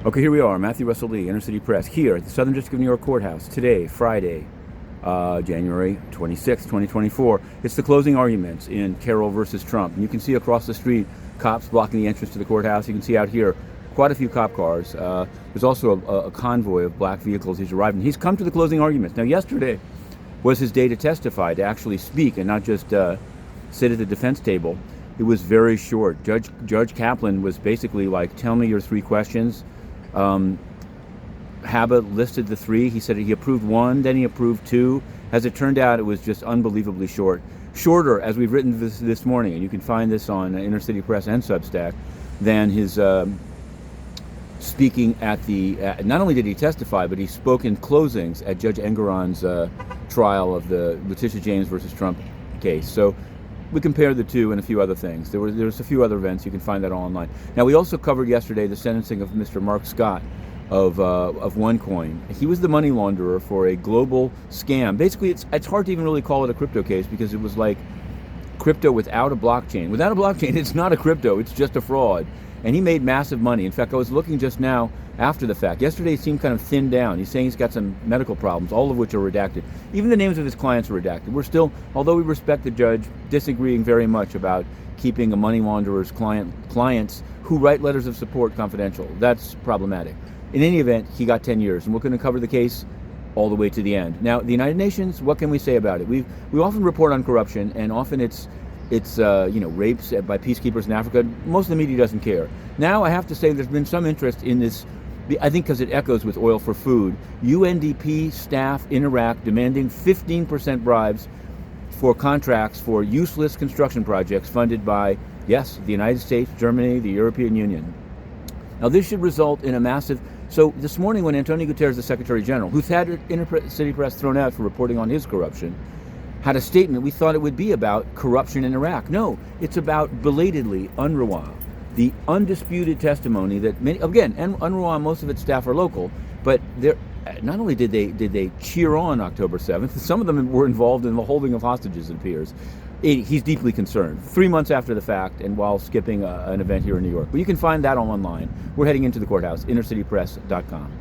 Okay, here we are, Matthew Russell Lee, Inner City Press, here at the Southern District of New York Courthouse, today, Friday, January 26, 2024. It's the closing arguments in Carroll versus Trump. And you can see across the street cops blocking the entrance to the courthouse. You can see out here quite a few cop cars. There's also a convoy of black vehicles. He's arrived, and he's come to the closing arguments. Now, yesterday was his day to testify, to actually speak and not just sit at the defense table. It was very short. Judge Kaplan was basically like, tell me your three questions. Haba listed the three. He said he approved one, then he approved two. As it turned out, it was just unbelievably short. Shorter, as we've written this morning, and you can find this on Inner City Press and Substack, than his speaking at the... not only did he testify, but he spoke in closings at Judge Engoron's trial of the Letitia James versus Trump case. So we compared the two and a few other things. There was a few other events. You can find that all online. Now, we also covered yesterday the sentencing of Mr. Mark Scott of OneCoin. He was the money launderer for a global scam. Basically, it's hard to even really call it a crypto case because it was like crypto without a blockchain. Without a blockchain, it's not a crypto. It's just a fraud. And he made massive money. In fact, I was looking just now after the fact. Yesterday, he seemed kind of thinned down. He's saying he's got some medical problems, all of which are redacted. Even the names of his clients are redacted. We're still, although we respect the judge, disagreeing very much about keeping a money launderer's clients who write letters of support confidential. That's problematic. In any event, he got 10 years, and we're going to cover the case all the way to the end. Now, the United Nations, what can we say about it? We often report on corruption, and often it's rapes by peacekeepers in Africa. Most of the media doesn't care. Now, I have to say there's been some interest in this, I think because it echoes with oil for food. UNDP staff in Iraq demanding 15% bribes for contracts for useless construction projects funded by, yes, the United States, Germany, the European Union. Now, this should result in a massive... So this morning when Antonio Guterres, the Secretary General, who's had Inner City Press thrown out for reporting on his corruption, had a statement, we thought it would be about corruption in Iraq. No, it's about, belatedly, UNRWA. The undisputed testimony that many, again, and UNRWA, most of its staff are local, but not only did they cheer on October 7th, some of them were involved in the holding of hostages, it appears. He's deeply concerned. 3 months after the fact, and while skipping an event here in New York. But you can find that all online. We're heading into the courthouse, innercitypress.com.